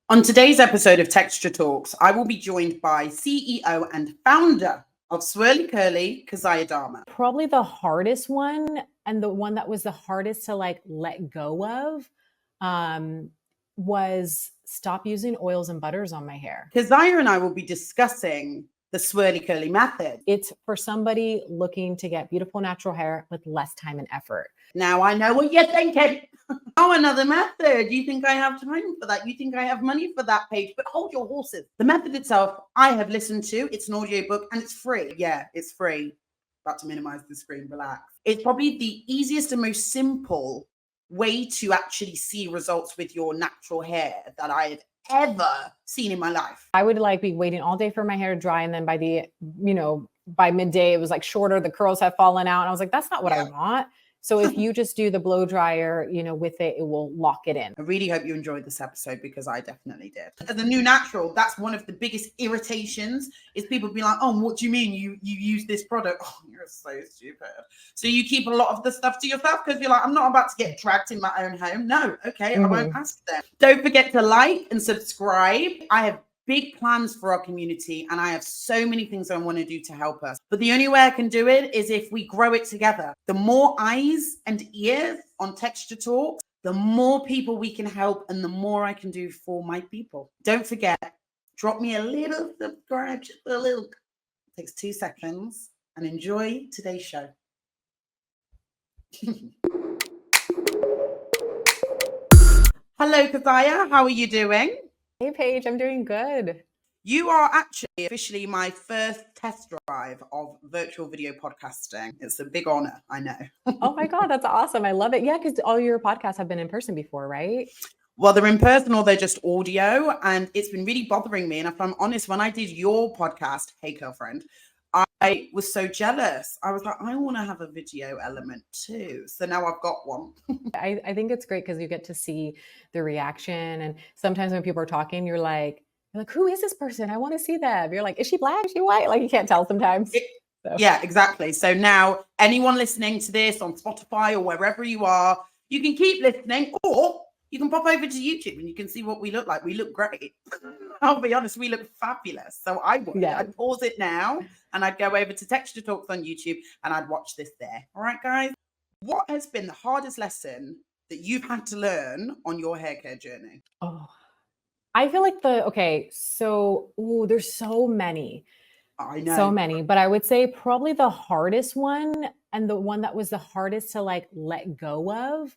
On today's episode of Texture Talks, I will be joined by CEO and founder of Swirly Curly, Keziah Dhamma. Probably the hardest one, and the one that was the hardest to let go of, was stop using oils and butters on my hair. Keziah and I will be discussing the Swirly Curly method. It's for somebody looking to get beautiful natural hair with less time and effort. Now I know what you're thinking. Oh, another method. You think I have time for that? You think I have money for that page? But hold your horses. The method itself, I have listened to. It's an audiobook and it's free. Yeah, it's free. About to minimize the screen, relax. It's probably the easiest and most simple way to actually see results with your natural hair that I have ever seen in my life. I would be waiting all day for my hair to dry. And then by midday, it was shorter. The curls have fallen out. And I was like, that's not what I want. So if you just do the blow dryer, with it, it will lock it in. I really hope you enjoyed this episode because I definitely did. As a new natural, that's one of the biggest irritations is people be like, oh, what do you mean you use this product? Oh, you're so stupid. So you keep a lot of the stuff to yourself because you're like, I'm not about to get trapped in my own home. No, okay, I won't ask them. Don't forget to like and subscribe. I have big plans for our community and I have so many things I want to do to help us. But the only way I can do it is if we grow it together. The more eyes and ears on Texture Talks, the more people we can help and the more I can do for my people. Don't forget, drop me a little subscribe, just a little. It takes 2 seconds and enjoy today's show. Hello, Keziah. How are you doing? Hey, Paige, I'm doing good. You are actually officially my first test drive of virtual video podcasting. It's a big honor, I know. Oh my God, that's awesome. I love it. Yeah, because all your podcasts have been in person before, right? Well, they're in person or they're just audio. And it's been really bothering me. And if I'm honest, when I did your podcast, Hey Girlfriend, I was so jealous. I was like, I want to have a video element too. So now I've got one. I think it's great because you get to see the reaction. And sometimes when people are talking, you're like, who is this person? I want to see them. You're like, is she black? Is she white? You can't tell sometimes. Yeah, exactly. So now anyone listening to this on Spotify or wherever you are, you can keep listening or you can pop over to YouTube and you can see what we look like. We look great. I'll be honest, we look fabulous. So I'd pause it now and I'd go over to Texture Talks on YouTube and I'd watch this there. All right, guys. What has been the hardest lesson that you've had to learn on your hair care journey? Oh, I feel like there's so many. I know. So many, but I would say probably the hardest one and the one that was the hardest to let go of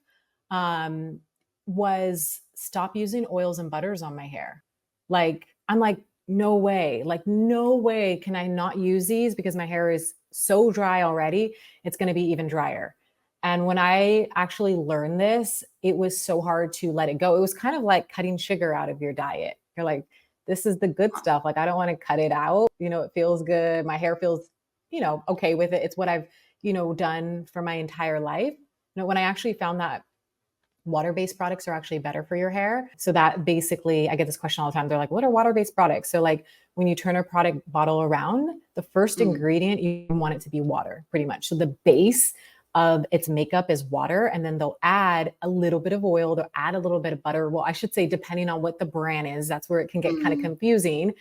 was stop using oils and butters on my hair. I'm like, no way can I not use these because my hair is so dry already. It's going to be even drier. And when I actually learned this, it was so hard to let it go. It was kind of like cutting sugar out of your diet. You're like, this is the good stuff. I don't want to cut it out. It feels good. My hair feels, okay with it. It's what I've, done for my entire life. When I actually found that water-based products are actually better for your hair. So that basically, I get this question all the time. They're like, what are water-based products? So when you turn a product bottle around, the first ingredient, you want it to be water, pretty much. So the base of its makeup is water, and then they'll add a little bit of oil, they'll add a little bit of butter. Well, I should say, depending on what the brand is, that's where it can get kind of confusing.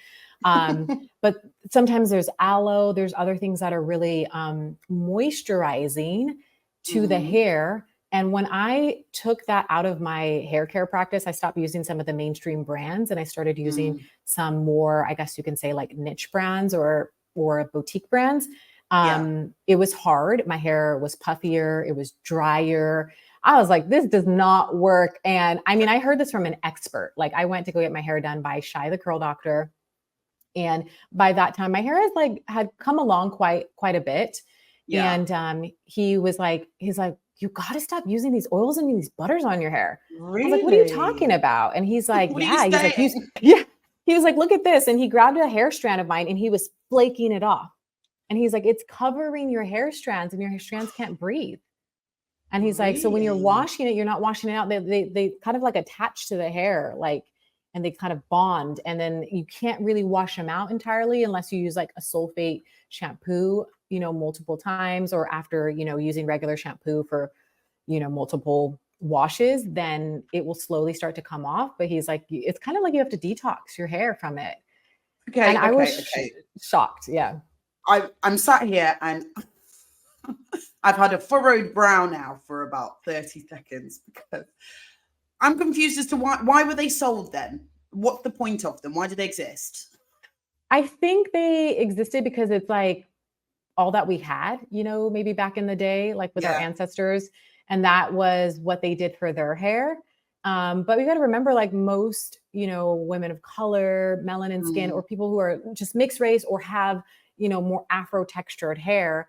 But sometimes there's aloe, there's other things that are really moisturizing to the hair. And when I took that out of my hair care practice, I stopped using some of the mainstream brands and I started using some more, I guess you can say, niche brands or boutique brands. It was hard. My hair was puffier. It was drier. I was like, this does not work. And I mean, I heard this from an expert. I went to go get my hair done by Shy the Curl Doctor. And by that time, my hair had come along quite a bit. Yeah. And he's like, you got to stop using these oils and these butters on your hair. Really? I was like, what are you talking about? And he's like, he was like, look at this. And he grabbed a hair strand of mine and he was flaking it off. And he's like, it's covering your hair strands and your hair strands can't breathe. And he's like, so when you're washing it, you're not washing it out. They kind of attach to the hair, and they kind of bond. And then you can't really wash them out entirely unless you use a sulfate shampoo, multiple times or after, using regular shampoo for, multiple washes, then it will slowly start to come off. But he's like, it's kind of like you have to detox your hair from it. Okay, And I was okay. shocked. Yeah. I'm sat here and I've had a furrowed brow now for about 30 seconds because I'm confused as to why were they sold then? What's the point of them? Why do they exist? I think they existed because it's like all that we had, you know, maybe back in the day, like with our ancestors, and that was what they did for their hair. But we got to remember, like most, you know, women of color, melanin skin, or people who are just mixed race or have, you know, more afro textured hair,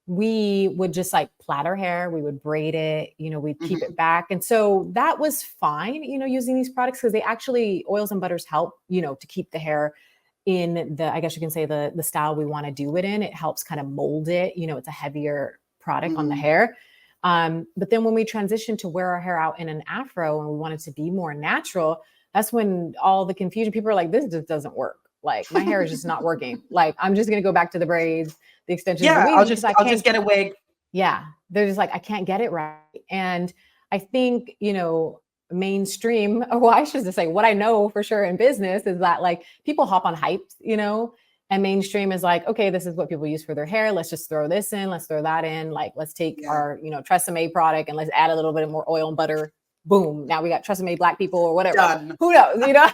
we would just like plait our hair, we would braid it, you know, we'd keep it back. And so that was fine, you know, using these products because they actually, oils and butters help, you know, to keep the hair in the, I guess you can say the style we want to do it in. It helps kind of mold it, you know, it's a heavier product on the hair. But then when we transitioned to wear our hair out in an afro and we wanted to be more natural, that's when all the confusion, people are like, this just doesn't work. Like my hair is just not working. Like, I'm just going to go back to the braids, the extensions. Yeah, the weaves, I'll just get a wig. Yeah. They're just like, I can't get it right. And I think, you know, mainstream, or well, I should just say what I know for sure in business is that like people hop on hypes, you know, and mainstream is like, okay, this is what people use for their hair. Let's just throw this in. Let's throw that in. Like, let's take our, you know, Tresemme product and let's add a little bit more oil and butter. Boom. Now we got Tresemme black people or whatever. Done. Who knows, you know?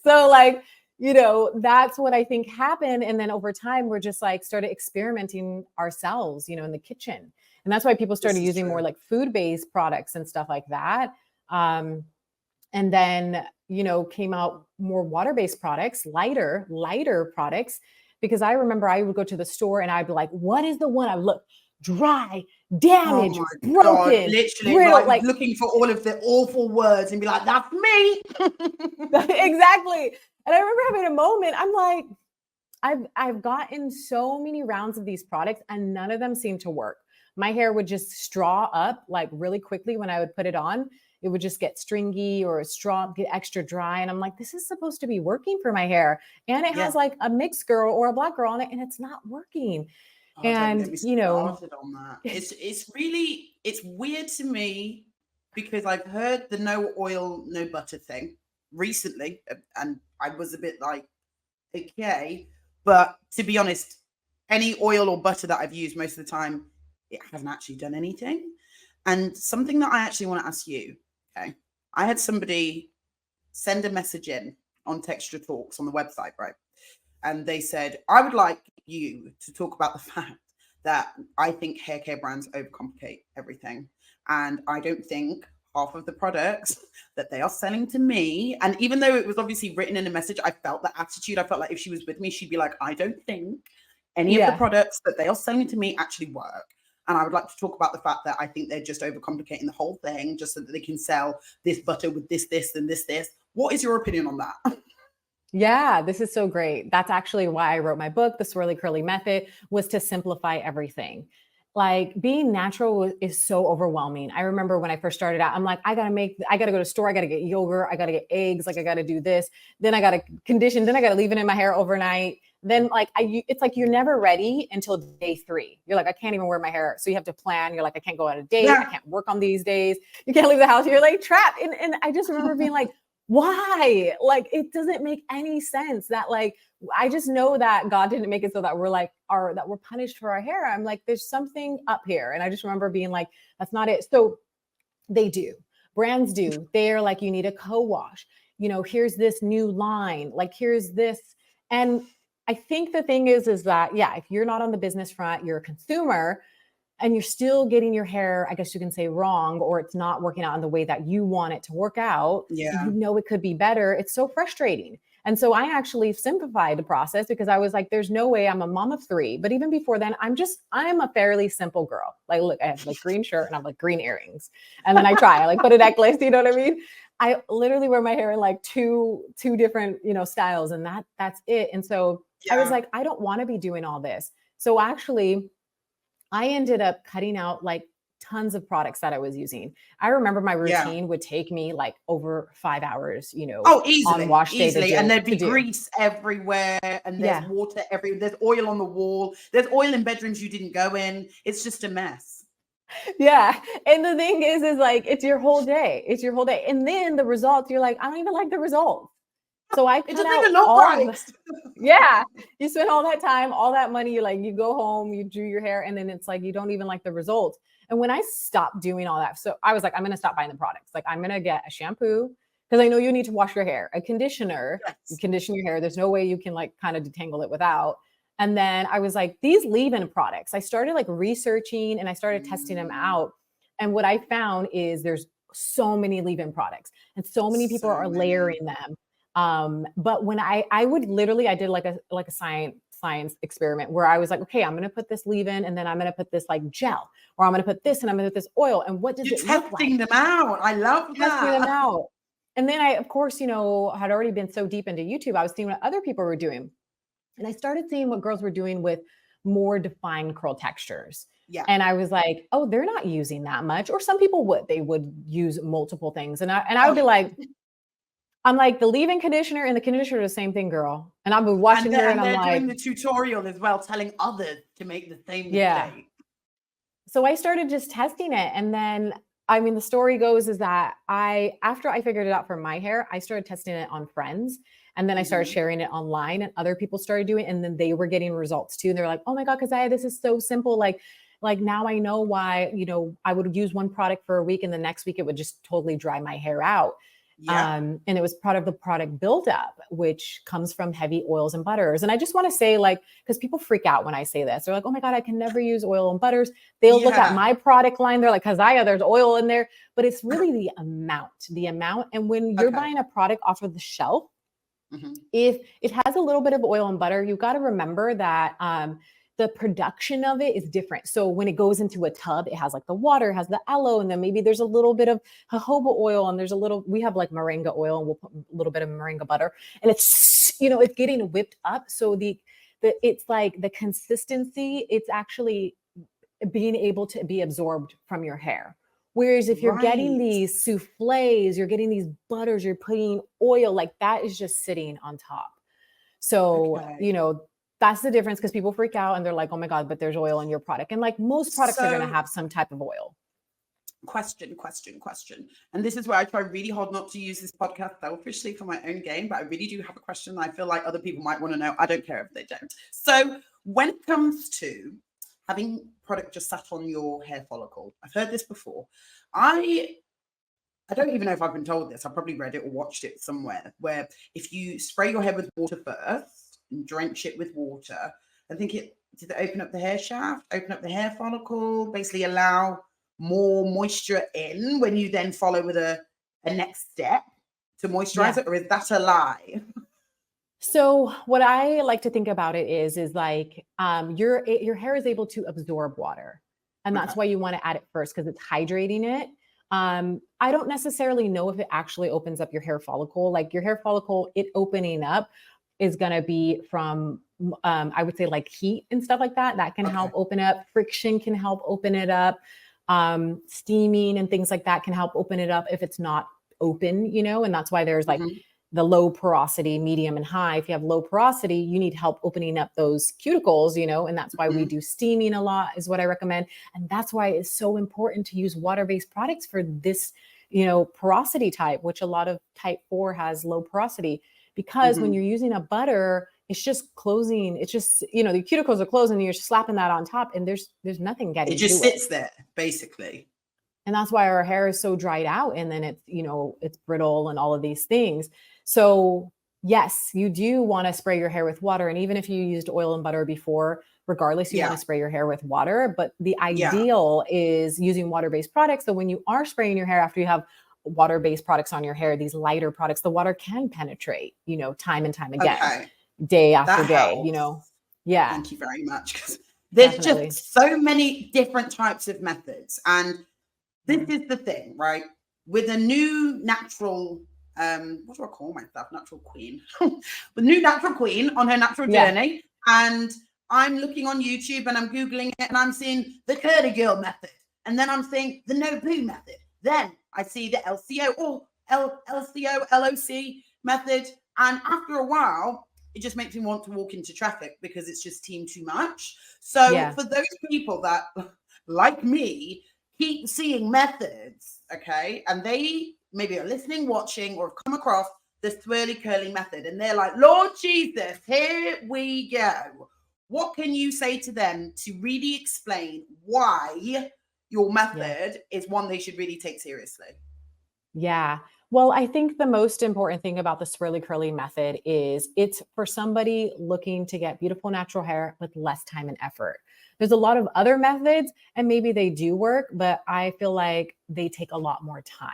So like, you know, that's what I think happened. And then over time, we're just like started experimenting ourselves, you know, in the kitchen. And that's why people started using more like food-based products and stuff like that. And then, you know, came out more water-based products, lighter products, because I remember I would go to the store and I'd be like, what is the one I look dry, damaged, broken, God, literally brittle, like looking for all of the awful words and be like, that's me. Exactly. And I remember having a moment, I'm like, I've gotten so many rounds of these products and none of them seem to work. My hair would just straw up like really quickly when I would put it on. It would just get stringy or get extra dry. And I'm like, this is supposed to be working for my hair. And it has like a mixed girl or a black girl on it and it's not working. Oh, and you know, on that. It's really, it's weird to me because I've heard the no oil, no butter thing recently. And I was a bit like, okay, but to be honest, any oil or butter that I've used most of the time, it hasn't actually done anything. And something that I actually want to ask you, okay, I had somebody send a message in on Texture Talks on the website, right? And they said, I would like you to talk about the fact that I think hair care brands overcomplicate everything. And I don't think half of the products that they are selling to me, and even though it was obviously written in a message, I felt the attitude. I felt like if she was with me, she'd be like, I don't think any of the products that they are selling to me actually work. And I would like to talk about the fact that I think they're just overcomplicating the whole thing just so that they can sell this butter with this, and this. What is your opinion on that? Yeah, this is so great. That's actually why I wrote my book, The Swirly Curly Method, was to simplify everything. Like being natural is so overwhelming. I remember when I first started out, I'm like, I got to go to the store. I got to get yogurt. I got to get eggs. Like I got to do this. Then I got to condition. Then I got to leave it in my hair overnight. Then like, it's like, you're never ready until day 3. You're like, I can't even wear my hair. So you have to plan. You're like, I can't go on a date. I can't work on these days. You can't leave the house. You're like trapped. And I just remember being like, why? Like, it doesn't make any sense that like, I just know that God didn't make it so that we're like, that we're punished for our hair. I'm like, there's something up here. And I just remember being like, that's not it. So they do. Brands do. They're like, you need a co-wash. You know, here's this new line. Like, here's this. And I think the thing is that, yeah, if you're not on the business front, you're a consumer, and you're still getting your hair, I guess you can say wrong, or it's not working out in the way that you want it to work out. Yeah. You know, it could be better. It's so frustrating. And so I actually simplified the process because I was like, there's no way. I'm a mom of 3. But even before then, I'm a fairly simple girl. Like, look, I have like green shirt and I have like green earrings. And then I like put a necklace, you know what I mean? I literally wear my hair in like two different, you know, styles, and that's it. And so I was like, I don't want to be doing all this. So actually, I ended up cutting out like tons of products that I was using. I remember my routine would take me like over 5 hours, you know, easily, on wash day easily. And there'd be grease everywhere, and there's water everywhere. There's oil on the wall. There's oil in bedrooms you didn't go in. It's just a mess. Yeah. And the thing is like, it's your whole day. It's your whole day. And then the results, you're like, I don't even like the results. So I It cut doesn't out even look all right. yeah. You spend all that time, all that money, you go home, you do your hair, and then it's like, you don't even like the results. And when I stopped doing all that, so I was like, I'm going to stop buying the products. Like, I'm going to get a shampoo because I know you need to wash your hair, a conditioner, you Yes. condition your hair. There's no way you can like kind of detangle it without. And then I was like, these leave-in products, I started like researching and I started testing them out. And what I found is there's so many leave-in products and so many people So are many. layering them. But when I would literally, I did like a science experiment where I was like, okay, I'm going to put this leave-in and then I'm going to put this like gel, or I'm going to put this and I'm going to put this oil. And what does You're it look testing like? them out. I love Testing them that. out. And then I, of course, had already been so deep into YouTube. I was seeing what other people were doing. And I started seeing what girls were doing with more defined curl textures. Yeah. And I was like, oh, they're not using that much. Or some people would. They would use multiple things. And I would be like, I'm like, the leave-in conditioner and the conditioner are the same thing, girl. And I've been watching her and I'm they're like, doing the tutorial as well, telling others to make the same yeah. mistake. So I started just testing it. And then, I mean, the story goes is that after I figured it out for my hair, I started testing it on friends. And then I started sharing it online and other people started doing it. And then they were getting results too. And they're like, oh my God, Keziah, this is so simple. Like now I know why, I would use one product for a week and the next week it would just totally dry my hair out. Yeah. And it was part of the product buildup, which comes from heavy oils and butters. And I just want to say, like, because people freak out when I say this, they're like, oh my God, I can never use oil and butters. They'll look at my product line. They're like, Keziah, there's oil in there, but it's really the amount. And when you're buying a product off of the shelf, if it has a little bit of oil and butter, you've got to remember that, the production of it is different. So when it goes into a tub, it has like the water, has the aloe, and then maybe there's a little bit of jojoba oil, and we have like moringa oil, and we'll put a little bit of moringa butter, and it's getting whipped up. So it's like the consistency, it's actually being able to be absorbed from your hair. Whereas if you're getting these souffles, you're getting these butters, you're putting oil, like that is just sitting on top. So, that's the difference, because people freak out and they're like, oh my God, but there's oil in your product. And like most products are going to have some type of oil. Question. And this is where I try really hard not to use this podcast selfishly for my own gain, but I really do have a question I feel like other people might want to know. I don't care if they don't. So when it comes to having product just sat on your hair follicle, I've heard this before. I don't even know if I've been told this. I probably read it or watched it somewhere, where if you spray your hair with water first and drench it with water, I think did it open up the hair shaft, open up the hair follicle, basically allow more moisture in when you then follow with a next step to moisturize it, or is that a lie? So what I like to think about it is like, your hair is able to absorb water, and that's why you want to add it first, because it's hydrating it. I don't necessarily know if it actually opens up your hair follicle. Like your hair follicle, it opening up is going to be from, I would say like heat and stuff like that. That can help open up. Friction can help open it up. Steaming and things like that can help open it up if it's not open, and that's why there's like the low porosity, medium, and high. If you have low porosity, you need help opening up those cuticles, and that's why we do steaming a lot, is what I recommend. And that's why it's so important to use water-based products for this, porosity type, which a lot of type 4 has low porosity, because when you're using a butter, it's just closing. It's just, the cuticles are closing and you're slapping that on top, and there's nothing getting to it. It just sits there, basically. And that's why our hair is so dried out, and then it's, it's brittle and all of these things. So yes, you do want to spray your hair with water. And even if you used oil and butter before, regardless, you want to spray your hair with water. But the ideal is using water-based products. So when you are spraying your hair, after you have water-based products on your hair, these lighter products, the water can penetrate, time and time again, day after day, Yeah. Thank you very much. Because there's just so many different types of methods. And this is the thing, right? With a new natural, what do I call myself? Natural queen. The new natural queen on her natural journey. And I'm looking on YouTube and I'm Googling it and I'm seeing the curly girl method. And then I'm seeing the no poo method. Then I see the LCO or LOC method. And after a while, it just makes me want to walk into traffic because it's just team too much. So for those people that, like me, keep seeing methods, okay, and they maybe are listening, watching, or have come across the Swirly Curly method, and they're like, Lord Jesus, here we go. What can you say to them to really explain why your method is one they should really take seriously? Yeah. Well, I think the most important thing about the Swirly Curly method is it's for somebody looking to get beautiful natural hair with less time and effort. There's a lot of other methods and maybe they do work, but I feel like they take a lot more time.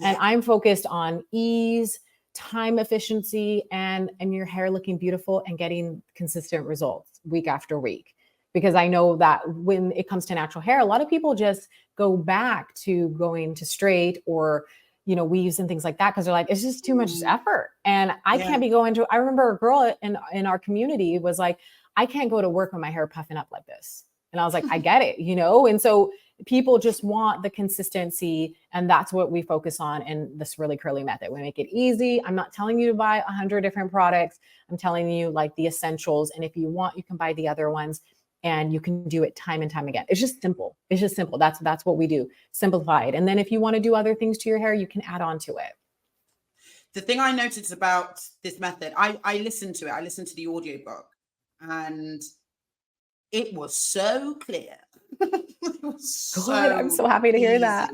And I'm focused on ease, time efficiency, and your hair looking beautiful and getting consistent results week after week. Because I know that when it comes to natural hair, a lot of people just go back to going to straight or weaves and things like that because they're like, it's just too much effort. And I can't be going to, I remember a girl in our community was like, I can't go to work with my hair puffing up like this. And I was like, I get it, And so people just want the consistency. And that's what we focus on in this Swirly Curly method. We make it easy. I'm not telling you to buy 100 different products. I'm telling you like the essentials. And if you want, you can buy the other ones. And you can do it time and time again. It's just simple. It's just simple. That's what we do. Simplified. And then if you want to do other things to your hair, you can add on to it. The thing I noticed about this method, I listened to it. I listened to the audiobook and it was so clear. It was Good. I'm so happy to hear that.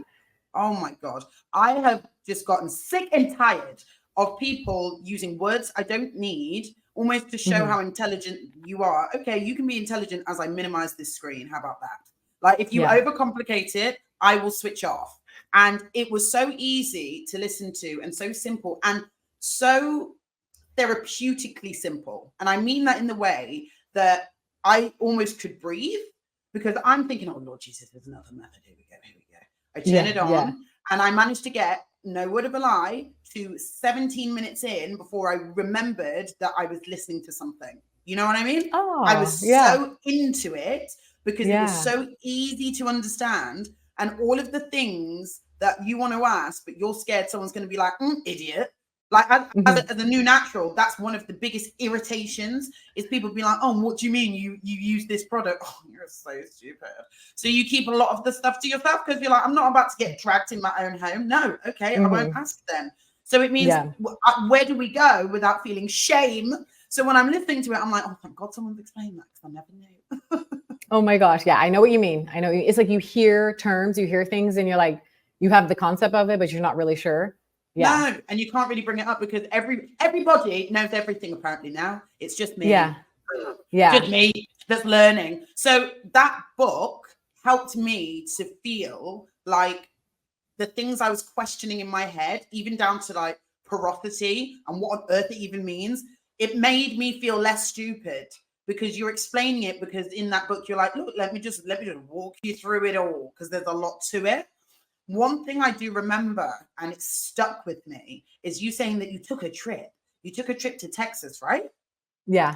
Oh my God. I have just gotten sick and tired of people using words I don't need, almost to show how intelligent you are. Okay, you can be intelligent as I minimize this screen. How about that? Like if you overcomplicate it, I will switch off. And it was so easy to listen to and so simple and so therapeutically simple. And I mean that in the way that I almost could breathe because I'm thinking, oh Lord Jesus, there's another method. Here we go. I turn it on and I managed to get, no word of a lie, to 17 minutes in before I remembered that I was listening to something. You know what I mean? Oh, I was so into it because it was so easy to understand. And all of the things that you want to ask, but you're scared someone's going to be like, idiot. Like as a new natural, that's one of the biggest irritations is people be like, oh, what do you mean you use this product? Oh, you're so stupid. So you keep a lot of the stuff to yourself because you're like, I'm not about to get dragged in my own home. No, okay, I won't ask them. So it means where do we go without feeling shame? So when I'm listening to it, I'm like, oh, thank God someone's explained that because I never knew. Oh my gosh. Yeah, I know what you mean. I know it's like you hear terms, you hear things and you're like, you have the concept of it, but you're not really sure. Yeah. No, and you can't really bring it up because everybody knows everything apparently now. It's just me. Yeah. Just me that's learning. So that book helped me to feel like the things I was questioning in my head, even down to like porosity and what on earth it even means, it made me feel less stupid because you're explaining it because in that book you're like, look, let me just walk you through it all because there's a lot to it. One thing I do remember, and it's stuck with me, is you saying that you took a trip. You took a trip to Texas, right? Yeah.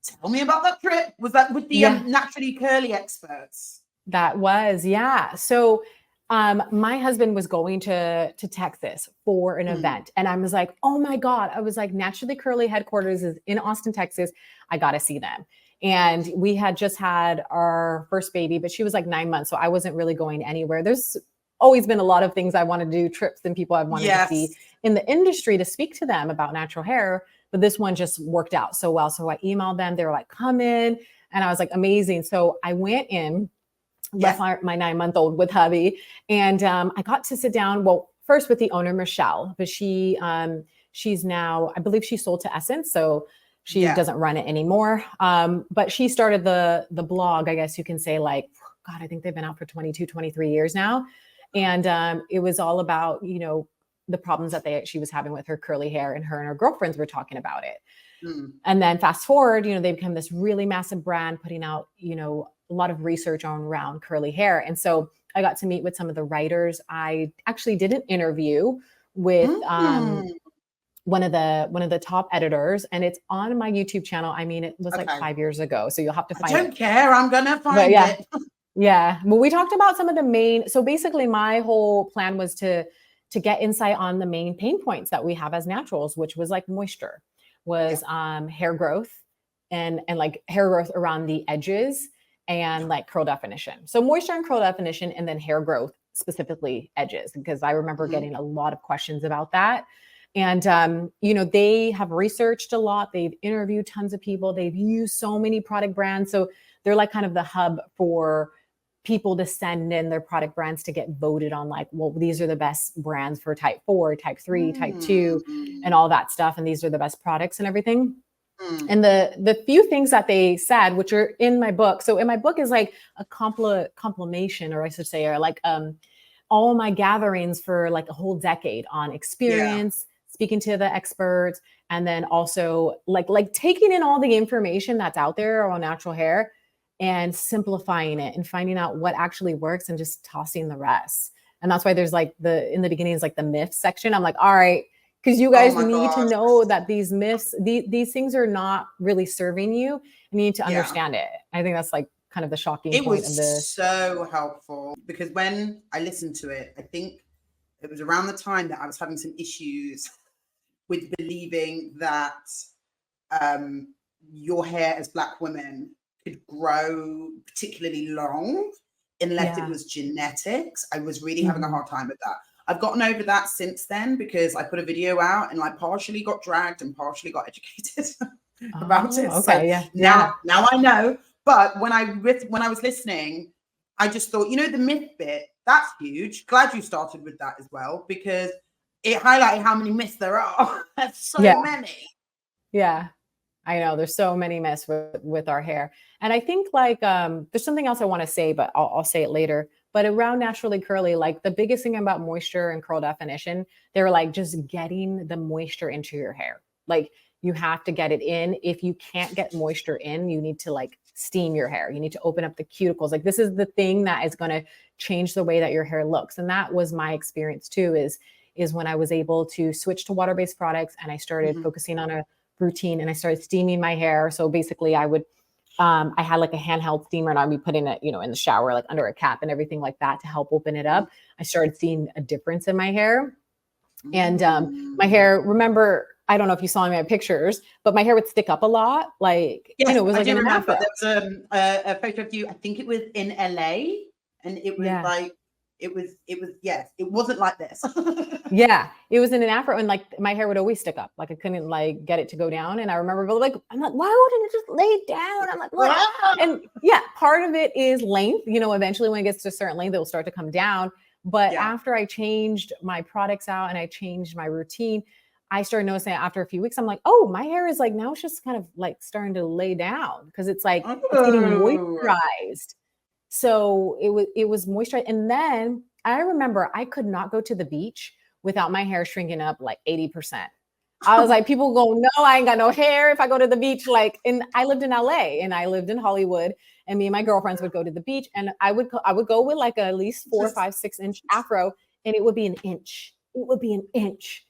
Tell me about that trip. Was that with the naturally curly experts? That was, So my husband was going to Texas for an event. And I was like, oh my God. I was like, Naturally Curly headquarters is in Austin, Texas. I got to see them. And we had just had our first baby, but she was like 9 months. So I wasn't really going anywhere. There's always been a lot of things I want to do, trips and people I wanted to see in the industry to speak to them about natural hair. But this one just worked out so well. So I emailed them. They were like, come in. And I was like, amazing. So I went in, left my 9-month-old with hubby. And I got to sit down, well, first with the owner, Michelle, but she's now, I believe she sold to Essence. So she doesn't run it anymore. But she started the blog, I guess you can say, like, God, I think they've been out for 22, 23 years now. And it was all about, the problems that she was having with her curly hair, and her girlfriends were talking about it. And then fast forward, they become this really massive brand putting out, a lot of research around curly hair. And so I got to meet with some of the writers. I actually did an interview with one of the top editors, and it's on my YouTube channel. I mean, it was like 5 years ago, so you'll have to find it. I don't care. I'm gonna find it. Yeah. Well, we talked about some of the main, so basically my whole plan was to get insight on the main pain points that we have as naturals, which was like moisture, was hair growth and like hair growth around the edges and like curl definition. So moisture and curl definition, and then hair growth, specifically edges, because I remember getting a lot of questions about that. And, you know, they have researched a lot. They've interviewed tons of people. They've used so many product brands. So they're like kind of the hub for people to send in their product brands to get voted on, like, well, these are the best brands for type 4, type 3, type 2, and all that stuff. And these are the best products and everything. And the few things that they said, which are in my book. So in my book is like a compilation, or I should say, or like all my gatherings for like a whole decade on experience, speaking to the experts, and then also like taking in all the information that's out there on natural hair and simplifying it and finding out what actually works and just tossing the rest. And that's why there's like in the beginning is like the myths section. I'm like, all right, because you guys need to know that these myths, these things are not really serving you. You need to understand it. I think that's like kind of the shocking point of this. It was so helpful, because when I listened to it, I think it was around the time that I was having some issues with believing that your hair as Black women could grow particularly long unless it was genetics. I was really having a hard time with that. I've gotten over that since then, because I put a video out and like partially got dragged and partially got educated about it. Okay, so now I know. But when I was listening, I just thought, you know, the myth bit, that's huge. Glad you started with that as well, because it highlighted how many myths there are. There's so many. Yeah, I know. There's so many myths with our hair. And I think like there's something else I want to say, but I'll say it later. But around Naturally Curly, like the biggest thing about moisture and curl definition, they're like just getting the moisture into your hair. Like you have to get it in. If you can't get moisture in, you need to like steam your hair. You need to open up the cuticles. Like this is the thing that is going to change the way that your hair looks. And that was my experience too, is when I was able to switch to water-based products and I started focusing on a routine and I started steaming my hair. So basically I would, I had like a handheld steamer and I'd be putting it, you know, in the shower, like under a cap and everything like that to help open it up. I started seeing a difference in my hair. And my hair, remember, I don't know if you saw my pictures, but my hair would stick up a lot. Like, you know, it was like an afro. There was a photo of you, I think it was in LA, and it was like, it wasn't like this. It was in an afro, and like my hair would always stick up. Like I couldn't like get it to go down. And I remember like, I'm like, why wouldn't it just lay down? I'm like, what? And part of it is length. You know, eventually when it gets to a certain length, it will start to come down. But after I changed my products out and I changed my routine, I started noticing after a few weeks, I'm like, oh, my hair is like, now it's just kind of like starting to lay down because it's like, it's getting moisturized. So it was moisturized. And then I remember I could not go to the beach without my hair shrinking up like 80%. I was like, people go, no, I ain't got no hair if I go to the beach. Like, and I lived in LA and I lived in Hollywood, and me and my girlfriends would go to the beach, and I would go with like at least 4, 5, 6 inch afro, and it would be an inch. It would be an inch.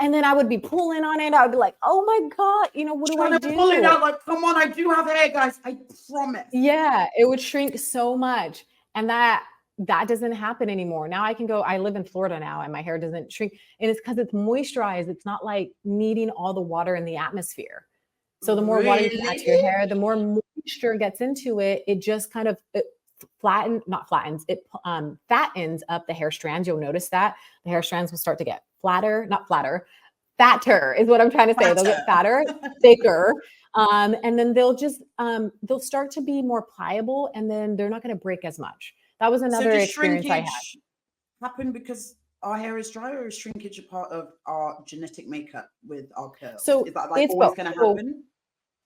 And then I would be pulling on it. I would be like, oh my God, you know, what do I do? Pull it out like, come on, I do have hair, guys. I promise. Yeah, it would shrink so much. And that doesn't happen anymore. Now I can go, I live in Florida now and my hair doesn't shrink. And it's because it's moisturized. It's not like needing all the water in the atmosphere. So the more water you add to your hair, the more moisture gets into it. It just kind of fattens up the hair strands. You'll notice that the hair strands will start to get fatter is what I'm trying to say. They'll get fatter, thicker. And then they'll start to be more pliable, and then they're not going to break as much. That was another experience I had. Happen because our hair is dry, or is shrinkage a part of our genetic makeup with our curls? So is that like always going to happen?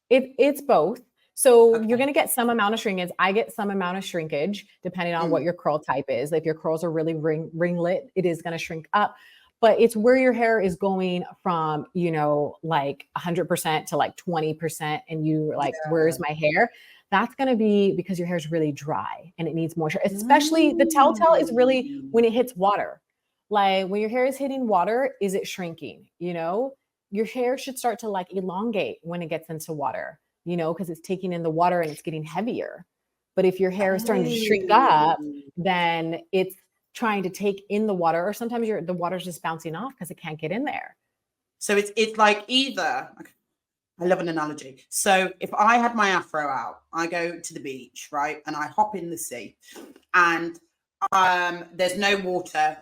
It's both. So you're going to get some amount of shrinkage. I get some amount of shrinkage depending on what your curl type is. If your curls are really ringlet, it is going to shrink up. But it's where your hair is going from, you know, like 100% to like 20%. And you're like, where's my hair? That's going to be because your hair is really dry and it needs moisture. Especially the telltale is really when it hits water. Like when your hair is hitting water, is it shrinking? You know, your hair should start to like elongate when it gets into water, you know, because it's taking in the water and it's getting heavier. But if your hair is starting to shrink up, then it's trying to take in the water, or sometimes the water's just bouncing off because it can't get in there. So it's like either I love an analogy. So if I had my afro out, I go to the beach, right? And I hop in the sea, and there's no water.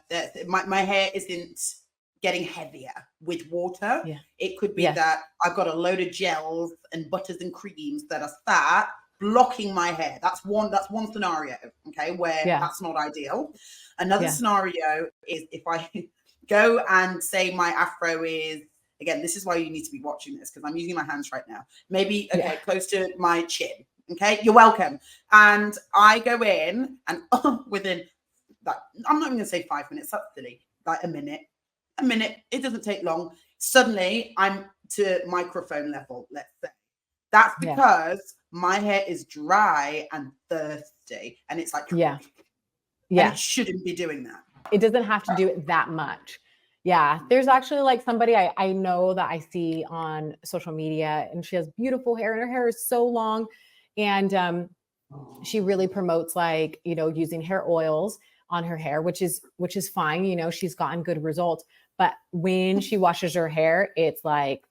My hair isn't getting heavier with water. Yeah. It could be Yes. that I've got a load of gels and butters and creams that are fat blocking my hair. That's one scenario, okay, where that's not ideal. Another scenario is if I go and say my afro is, again, this is why you need to be watching this, because I'm using my hands right now. Maybe, close to my chin. Okay, you're welcome. And I go in and within that, I'm not even going to say 5 minutes, that's silly, like a minute, it doesn't take long. Suddenly I'm to microphone level, let's say. That's because my hair is dry and thirsty, and it's like, and it shouldn't be doing that. It doesn't have to do it that much. Yeah, there's actually like somebody I know that I see on social media, and she has beautiful hair, and her hair is so long, and she really promotes, like, you know, using hair oils on her hair, which is fine. You know, she's gotten good results, but when she washes her hair, it's like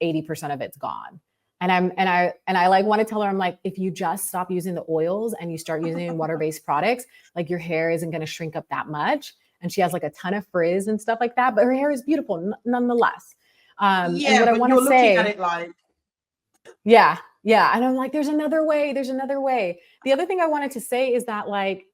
80% of it's gone. And I like want to tell her, I'm like, if you just stop using the oils and you start using water-based products, like your hair isn't going to shrink up that much. And she has like a ton of frizz and stuff like that, but her hair is beautiful nonetheless. And what I want to say, at it like, yeah. And I'm like, there's another way. The other thing I wanted to say is that, like,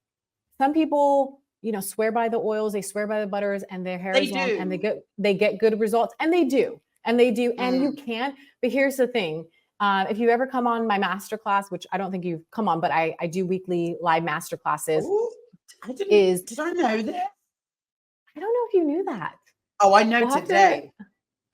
some people, you know, swear by the oils, they swear by the butters, and their hair is long, and they get good results, and they do. And you can. But here's the thing. If you ever come on my masterclass, which I don't think you've come on, but I do weekly live masterclasses. Did I know that? I don't know if you knew that. Oh, I know today.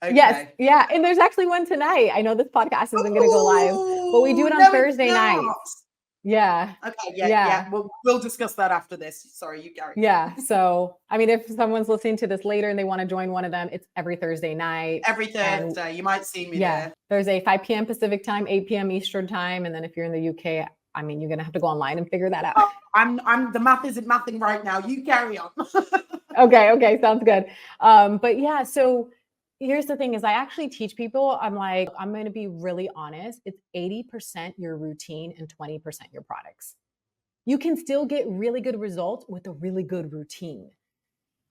Okay. Yes. Yeah. And there's actually one tonight. I know this podcast isn't going to go live, but we do it on Thursday nights. Yeah. Okay. Yeah. We'll discuss that after this. Sorry, you carry. Yeah. So, I mean, if someone's listening to this later and they want to join one of them, it's every Thursday night. Every Thursday. You might see me there. Thursday, 5 p.m. Pacific time, 8 p.m. Eastern time. And then if you're in the UK, I mean, you're going to have to go online and figure that out. Oh, the math isn't mathing right now. You carry on. Okay. Sounds good. But yeah, so here's the thing is I actually teach people, I'm like, I'm going to be really honest. It's 80% your routine and 20% your products. You can still get really good results with a really good routine.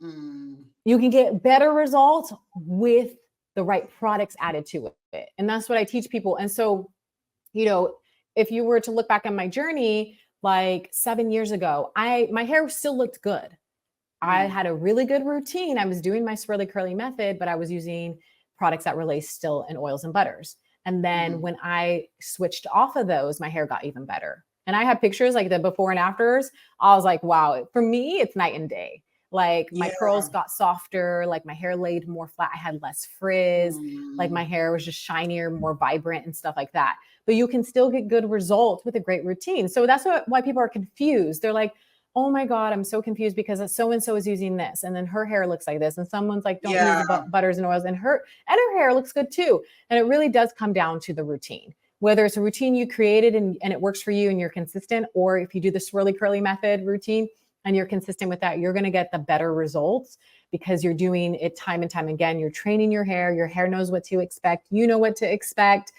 You can get better results with the right products added to it. And that's what I teach people. And so, you know, if you were to look back on my journey, like 7 years ago, my hair still looked good. I had a really good routine. I was doing my Swirly Curly method, but I was using products that were laced still in oils and butters. And then when I switched off of those, my hair got even better. And I have pictures like the before and afters. I was like, wow, for me, it's night and day. Like my curls got softer, like my hair laid more flat. I had less frizz, like my hair was just shinier, more vibrant and stuff like that. But you can still get good results with a great routine. So that's why people are confused. They're like, oh my God, I'm so confused because so-and-so is using this. And then her hair looks like this. And someone's like, don't use the butters and oils. And her hair looks good too. And it really does come down to the routine. Whether it's a routine you created and it works for you and you're consistent, or if you do the Swirly Curly method routine and you're consistent with that, you're going to get the better results because you're doing it time and time again. You're training your hair knows what to expect. You know what to expect.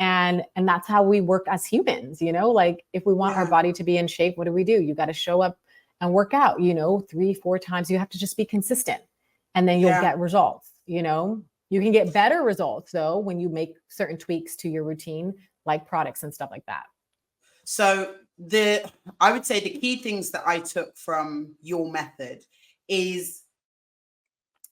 And that's how we work as humans, you know, like if we want our body to be in shape, what do? You got to show up and work out, you know, 3-4 times. You have to just be consistent and then you'll get results. You know, you can get better results though, when you make certain tweaks to your routine, like products and stuff like that. So I would say the key things that I took from your method is,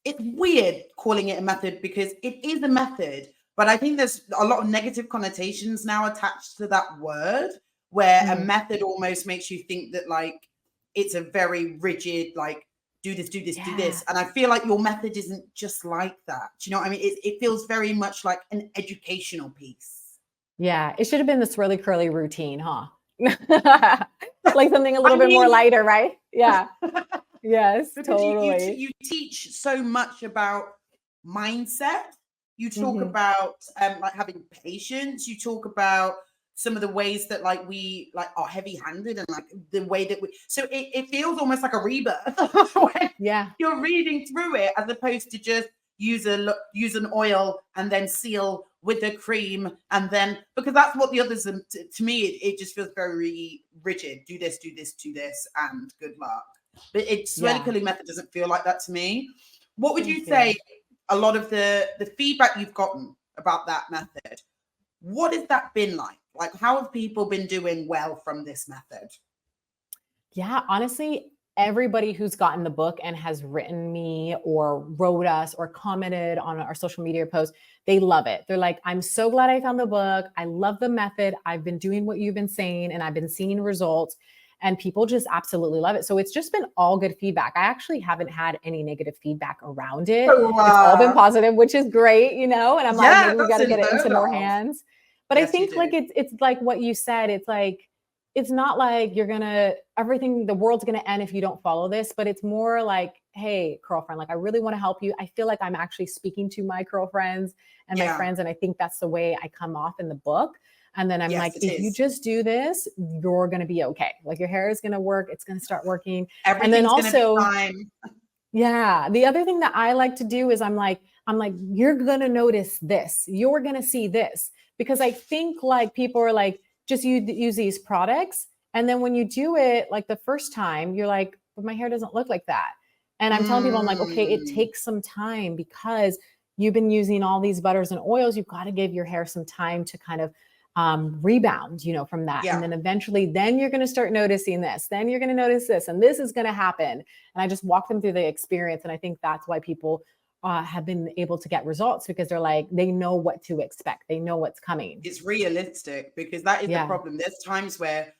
it's weird calling it a method because it is a method. But I think there's a lot of negative connotations now attached to that word, where a method almost makes you think that like it's a very rigid, like do this, do this. And I feel like your method isn't just like that. Do you know what I mean? It feels very much like an educational piece. Yeah, it should have been the Swirly Curly routine, huh? Like something a little bit more lighter, right? Yeah. Yes, totally. You teach so much about mindset. You talk about like having patience. You talk about some of the ways that like we like are heavy-handed and like the way that so it feels almost like a rebirth when you're reading through it, as opposed to just use an oil and then seal with the cream, and then because that's what the others to me it just feels very rigid. Do this, do this, do this, and good luck. But Swirly Curly method doesn't feel like that to me. What would you say? A lot of the feedback you've gotten about that method, what has that been like? Like, how have people been doing well from this method? Yeah, honestly, everybody who's gotten the book and has written me or wrote us or commented on our social media posts, they love it. They're like, I'm so glad I found the book. I love the method. I've been doing what you've been saying and I've been seeing results, and people just absolutely love it. So it's just been all good feedback. I actually haven't had any negative feedback around it. Oh, wow. It's all been positive, which is great, you know, and I'm like, maybe we got to get it into more hands. But yes, I think like it's like what you said. It's like, it's not like you're gonna, everything, the world's gonna end if you don't follow this, but it's more like, hey, girlfriend, like I really want to help you. I feel like I'm actually speaking to my girlfriends and my friends. And I think that's the way I come off in the book. And then I'm like, if you just do this, you're gonna be okay. Like your hair is gonna work, it's gonna start working. And then also, yeah, the other thing that I like to do is I'm like, you're gonna notice this, you're gonna see this. Because I think like people are like, just use these products. And then when you do it, like the first time, you're like, but my hair doesn't look like that. And I'm telling people, I'm like, okay, it takes some time because you've been using all these butters and oils. You've got to give your hair some time to kind of rebound, you know, from that. And then eventually, then you're going to start noticing this. Then you're going to notice this, and this is going to happen. And I just walk them through the experience. And I think that's why people have been able to get results, because they're like, they know what to expect. They know what's coming. It's realistic, because that is the problem. There's times where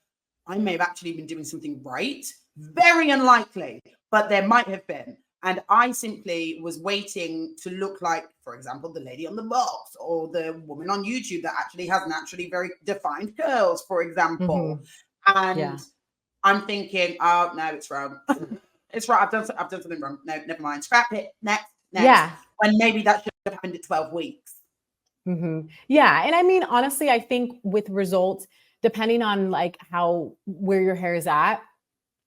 I may have actually been doing something right, very unlikely, but there might have been. And I simply was waiting to look like, for example, the lady on the box or the woman on YouTube that actually has naturally very defined curls, for example. And I'm thinking, oh, no, it's wrong. It's right. I've done something wrong. No, never mind. Scrap it. Next. When maybe that should have happened in 12 weeks. Yeah. And I mean, honestly, I think with results, depending on like where your hair is at,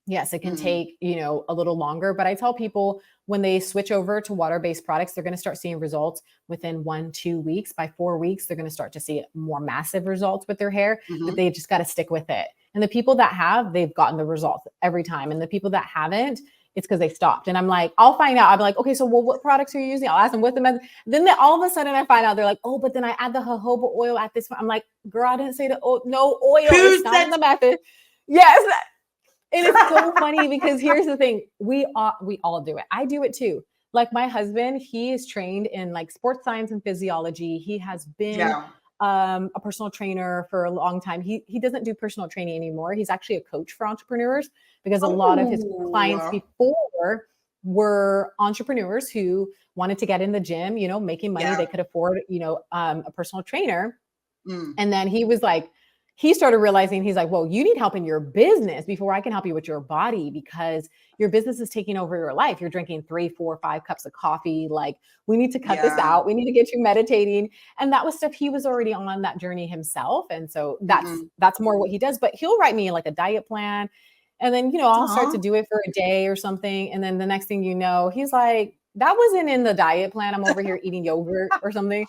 yes, it can take, you know, a little longer. But I tell people when they switch over to water-based products, they're going to start seeing results within 1-2 weeks. By 4 weeks, they're going to start to see more massive results with their hair, but they just got to stick with it. And the people that have, they've gotten the results every time. And the people that haven't, it's because they stopped. And I'm like, I'll find out. I'll be like, okay, so what products are you using? I'll ask them what the method. Then all of a sudden I find out they're like, oh, but then I add the jojoba oil at this point. I'm like, girl, I didn't say no oil. It's not in the method. Yes. And it's so funny because here's the thing. We all do it. I do it too. Like my husband, he is trained in like sports science and physiology. He has been a personal trainer for a long time. He doesn't do personal training anymore. He's actually a coach for entrepreneurs, because a lot of his clients before were entrepreneurs who wanted to get in the gym, you know, making money. They could afford, you know, a personal trainer. And then he was like, he started realizing, he's like, well, you need help in your business before I can help you with your body, because your business is taking over your life. You're drinking 3, 4, 5 cups of coffee. Like, we need to cut this out. We need to get you meditating. And that was stuff he was already on that journey himself. And so that's more what he does. But he'll write me like a diet plan. And then, you know, I'll start to do it for a day or something. And then the next thing you know, he's like, that wasn't in the diet plan. I'm over here eating yogurt or something.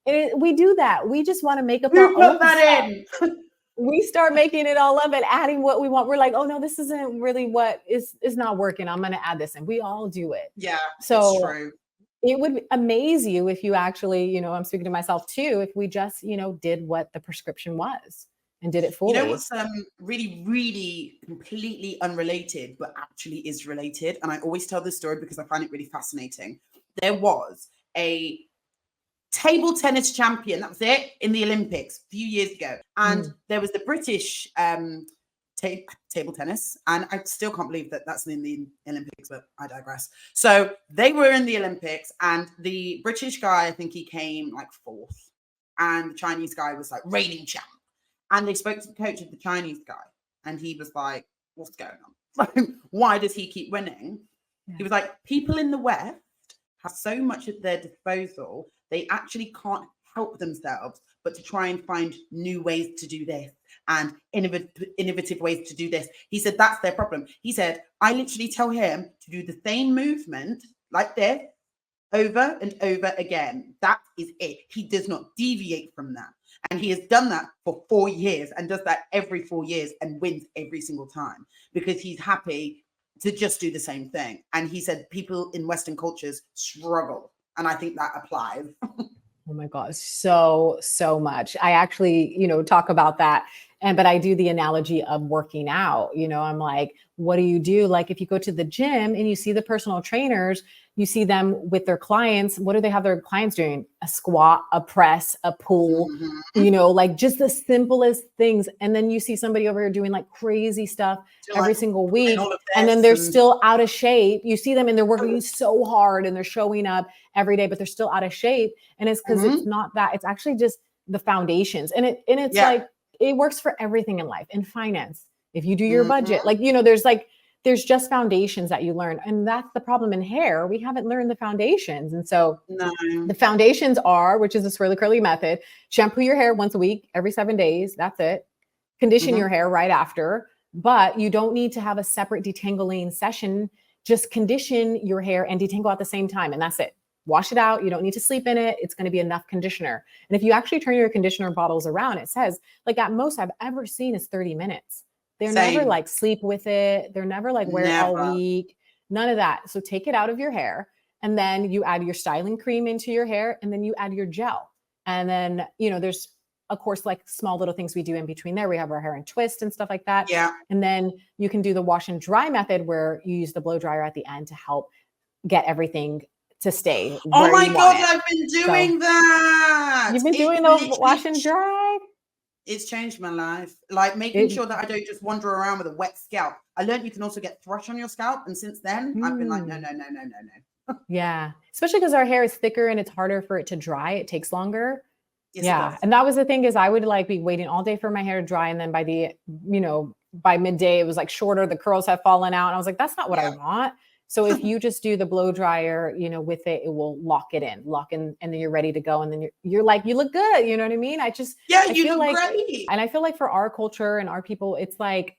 And we do that. We just want to make up our own stuff. We start making it all up and adding what we want. We're like, oh no, this isn't really what is not working. I'm going to add this. And we all do it. Yeah. So it's true. It would amaze you if you actually, you know, I'm speaking to myself too, if we just, you know, did what the prescription was and did it fully. You know what's really, really completely unrelated, but actually is related? And I always tell this story because I find it really fascinating. There was a table tennis champion, that was it, in the Olympics a few years ago. And there was the British table tennis. And I still can't believe that that's in the Olympics, but I digress. So they were in the Olympics, and the British guy, I think he came like 4th. And the Chinese guy was like reigning champ. And they spoke to the coach of the Chinese guy. And he was like, what's going on? Why does he keep winning? Yeah. He was like, people in the West have so much at their disposal, they actually can't help themselves but to try and find new ways to do this and innovative ways to do this. He said that's their problem. He said, I literally tell him to do the same movement like this over and over again. That is it. He does not deviate from that. And he has done that for 4 years and does that every 4 years and wins every single time because he's happy to just do the same thing. And he said people in Western cultures struggle. And I think that applies. Oh my God, so much. I actually, talk about that. But I do the analogy of working out. I'm like, what do you do? Like if you go to the gym and you see the personal trainers, you see them with their clients. What do they have their clients doing? A squat, a press, a pull, like just the simplest things. And then you see somebody over here doing like crazy stuff every single week. And then they're still out of shape. You see them and they're working so hard and they're showing up every day, but they're still out of shape. And it's because it's not that, it's actually just the foundations. And it's like, it works for everything in life, in finance. If you do your budget, there's just foundations that you learn. And that's the problem in hair. We haven't learned the foundations. And so the foundations are, which is the Swirly Curly method, shampoo your hair once a week, every 7 days. That's it. Condition your hair right after, but you don't need to have a separate detangling session. Just condition your hair and detangle at the same time. And that's it. Wash it out. You don't need to sleep in it. It's going to be enough conditioner. And if you actually turn your conditioner bottles around, it says like at most I've ever seen is 30 minutes. They're never like sleep with it. They're never like wear it all week. None of that. So take it out of your hair and then you add your styling cream into your hair and then you add your gel. And then, there's of course like small little things we do in between there. We have our hair in twist and stuff like that. Yeah. And then you can do the wash and dry method where you use the blow dryer at the end to help get everything to stay. Oh my God, I've been doing that. You've been doing the wash and dry? It's changed my life. Like making sure that I don't just wander around with a wet scalp. I learned you can also get thrush on your scalp. And since then, I've been like, no. Yeah. Especially because our hair is thicker and it's harder for it to dry. It takes longer. Yes, yeah. And that was the thing is I would like be waiting all day for my hair to dry. And then by the, by midday, it was like shorter. The curls have fallen out. And I was like, that's not what I want. So if you just do the blow dryer, with it, it will lock in, and then you're ready to go. And then you're like, you look good. You know what I mean? I you look great. And I feel like for our culture and our people, it's like,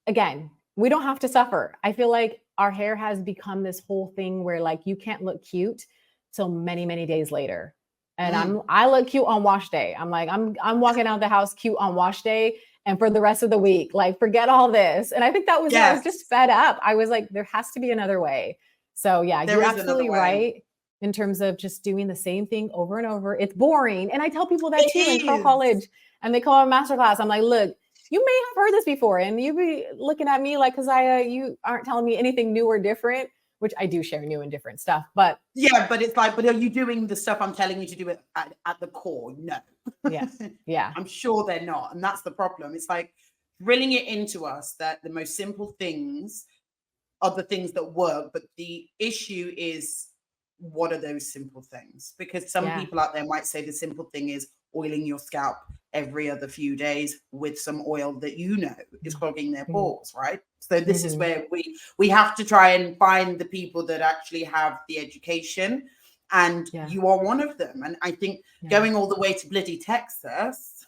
again, we don't have to suffer. I feel like our hair has become this whole thing where like, you can't look cute till many, many days later. And I look cute on wash day. I'm like, I'm walking out the house cute on wash day. And for the rest of the week, like forget all this. And I think that was, I was just fed up. I was like, there has to be another way. So yeah, you're absolutely right in terms of just doing the same thing over and over. It's boring. And I tell people that too in Curl College and they call it a masterclass. I'm like, look, you may have heard this before and you be looking at me like, Keziah, you aren't telling me anything new or different, which I do share new and different stuff, but but it's like, but are you doing the stuff I'm telling you to do it at the core? No. Yeah. I'm sure they're not. And that's the problem. It's like drilling it into us that the most simple things are the things that work. But the issue is, what are those simple things? Because some people out there might say the simple thing is oiling your scalp every other few days with some oil that is clogging their pores, right? So this is where we have to try and find the people that actually have the education, and you are one of them. And I think going all the way to bloody Texas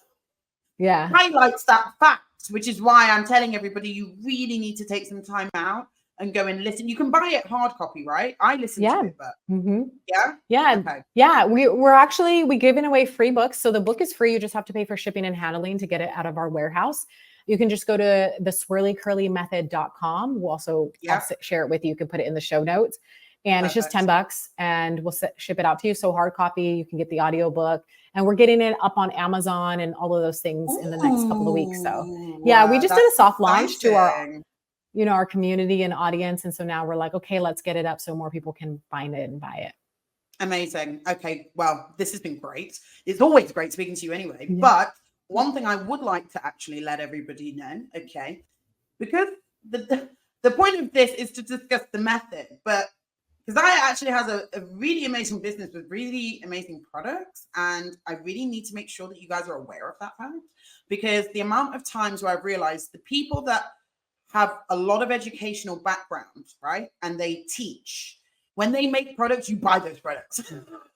highlights that fact, which is why I'm telling everybody you really need to take some time out and go and listen. You can buy it hard copy, right? I listen to it, but we're giving away free books. So the book is free. You just have to pay for shipping and handling to get it out of our warehouse. You can just go to the swirlycurlymethod.com. We'll also I'll share it with you. You can put it in the show notes. And it's just $10 and we'll ship it out to you. So hard copy, you can get the audiobook, and we're getting it up on Amazon and all of those things in the next couple of weeks. So we just did a soft launch to our, our community and audience. And so now we're like, okay, let's get it up so more people can find it and buy it. Amazing. Okay. Well, this has been great. It's always great speaking to you anyway, but one thing I would like to actually let everybody know, okay, because the point of this is to discuss the method, but Keziah actually has a really amazing business with really amazing products. And I really need to make sure that you guys are aware of that fact, because the amount of times where I've realized the people that have a lot of educational background, right, and they teach, when they make products, you buy those products.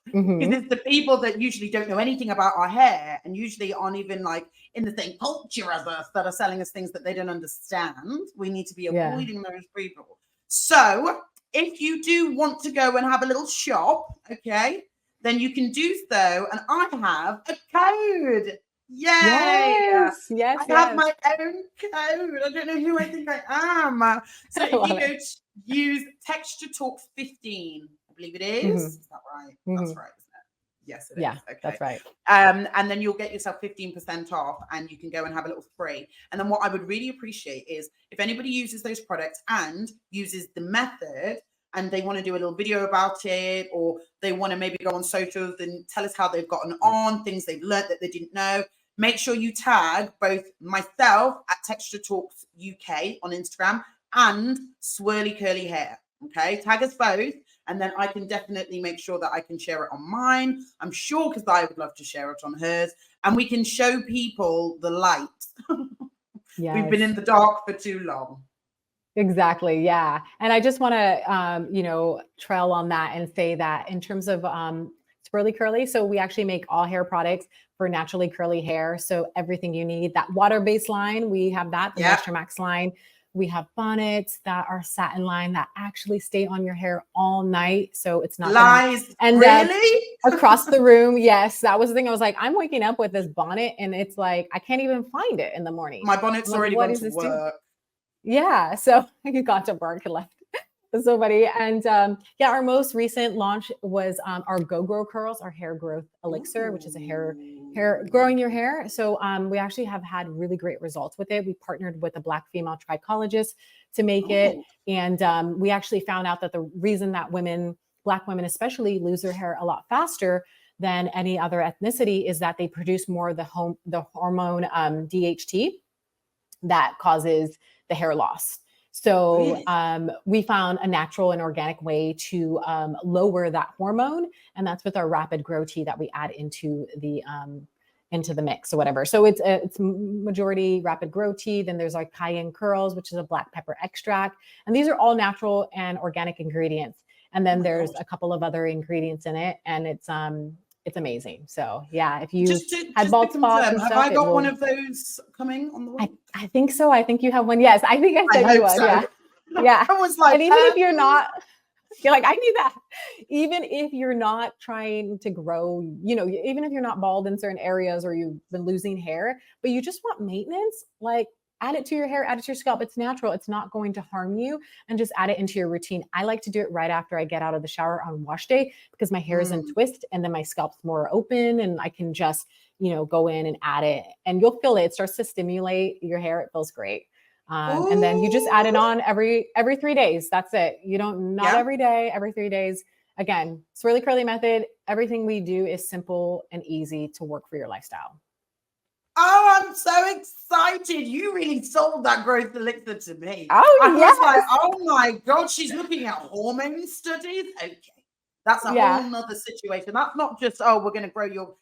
Because it's the people that usually don't know anything about our hair and usually aren't even like in the same culture as us that are selling us things that they don't understand. We need to be avoiding those people. So if you do want to go and have a little shop, okay, then you can do so. And I have a code. Yay! Yes, yes, I have yes. my own code. I don't know who I think I am. So I if you love go it. to use Texture Talk 15, I believe it is. Mhm. Is that right? That's Mhm. right, isn't it? Yes, it Yeah, is. Okay. that's right. And then you'll get yourself 15% off, and you can go and have a little spree. And then what I would really appreciate is if anybody uses those products and uses the method, and they want to do a little video about it, or they want to maybe go on socials and tell us how they've gotten on, things they've learned that they didn't know. Make sure you tag both myself at Texture Talks UK on Instagram and Swirly Curly Hair. Okay, tag us both, and then I can definitely make sure that I can share it on mine. I'm sure Keziah would love to share it on hers, and we can show people the light. We've been in Yes. the dark for too long. Exactly. Yeah. And I just want to, trail on that and say that in terms of Swirly Curly, so we actually make all hair products for naturally curly hair. So everything you need, that water-based line, we have that, the Yeah. Moisture Max line. We have bonnets that are satin line that actually stay on your hair all night. So it's not gonna Lies. end up Really? across the room. Yes, that was the thing. I was like, I'm waking up with this bonnet and it's like, I can't even find it in the morning. My bonnet's I'm like, already what gone is to this do? work. Yeah, so you got to work and left. That's so funny. And yeah, our most recent launch was our Go Grow Curls, our hair growth elixir, which is a hair growing your hair. So we actually have had really great results with it. We partnered with a Black female trichologist to make it, and we actually found out that the reason that Black women especially, lose their hair a lot faster than any other ethnicity is that they produce more of the hormone DHT that causes the hair loss. So Really? we found a natural and organic way to lower that hormone, and that's with our rapid grow tea that we add into the mix or whatever. So it's majority rapid grow tea. Then there's like cayenne curls, which is a black pepper extract, and these are all natural and organic ingredients. And then there's a couple of other ingredients in it, and it's amazing. So yeah, if you had bald spots and have stuff, I it got one will. of those coming on the way? I think so. I think you have one. Yes, I think I I said you hope would. so. Yeah, yeah. I was like, And even if you're not, you're like, I need that. Even if you're not trying to grow, even if you're not bald in certain areas or you've been losing hair, but you just want maintenance, like add it to your hair, add it to your scalp. It's natural. It's not going to harm you, and just add it into your routine. I like to do it right after I get out of the shower on wash day because my hair is in twist and then my scalp's more open, and I can just, go in and add it, and you'll feel it. It starts to stimulate your hair. It feels great. And then you just add it on every 3 days. That's it. You don't, not every day, every 3 days. Again, Swirly Curly method. Everything we do is simple and easy to work for your lifestyle. Oh, I'm so excited. You really sold that growth elixir to me. Oh, I yes. was like, oh my God, she's looking at hormone studies. Okay. That's a whole nother situation. That's not just, we're going to grow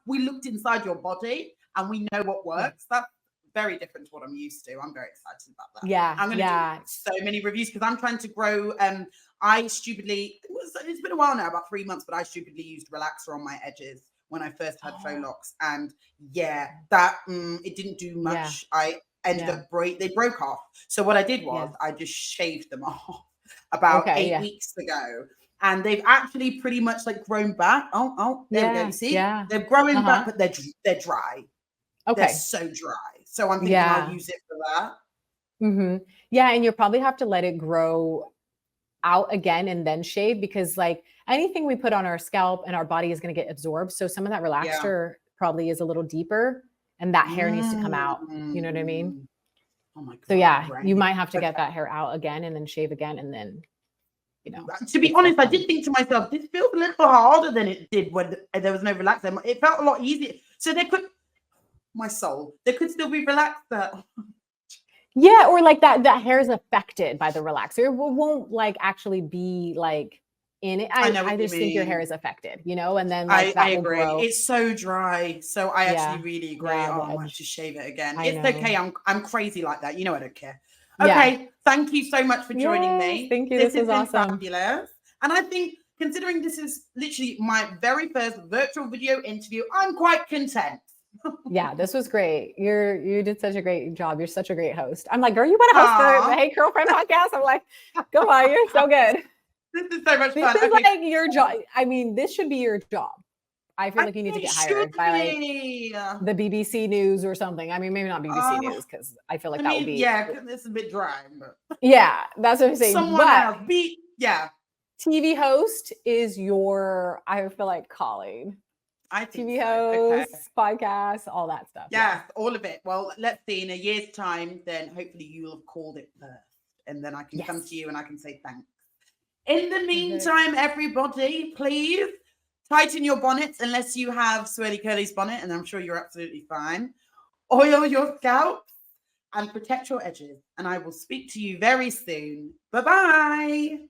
we looked inside your body and we know what works. That's very different to what I'm used to. I'm very excited about that. Yeah. I'm going to do so many reviews because I'm trying to grow. It's been a while now, about 3 months, but I stupidly used relaxer on my edges when I first had faux locks, and it didn't do much. I ended up they broke off. So what I did was I just shaved them off about 8 weeks ago, and they've actually pretty much like grown back. Oh, there we go. You see, they're growing back, but they're dry. Okay, they're so dry. So I'm thinking I'll use it for that. Mm-hmm. Yeah, and you'll probably have to let it grow out again and then shave, because like anything we put on our scalp and our body is going to get absorbed. So some of that relaxer probably is a little deeper, and that hair needs to come out. You know what I mean? Oh my God. So you might have to get that hair out again and then shave again, and then, To be honest, I did think to myself, this feels a little harder than it did when there was no relaxer. It felt a lot easier. So there could still be relaxer. Yeah, or like that hair is affected by the relaxer. It won't like actually be like in it. I just think your hair is affected, and then like I agree. It's so dry. So I actually really agree. I'm going to have to shave it again. It's okay. I'm crazy like that. I don't care. Okay. Thank you so much for joining me. Thank you. This was awesome. Fabulous. And I think, considering this is literally my very first virtual video interview, I'm quite content. Yeah, this was great. You did such a great job. You're such a great host. I'm like, girl, you better host the Hey Girlfriend podcast. I'm like, go on, you're so good. This is so much This fun. is like your job. I mean, this should be your job. I feel like you need to get hired by like the BBC News or something. I mean, maybe not BBC News because I feel like that would be. Yeah, it's a bit dry. But yeah, that's what I'm saying. Someone else. Yeah. TV host is your, I feel like, calling. I think TV so. hosts, podcasts, all that stuff. Yeah, all of it. Well, let's see. In a year's time, then hopefully you'll have called it first. And then I can come to you and I can say thanks. In the meantime, everybody, please tighten your bonnets unless you have Swirly Curly's bonnet, and I'm sure you're absolutely fine. Oil your scalps and protect your edges. And I will speak to you very soon. Bye-bye.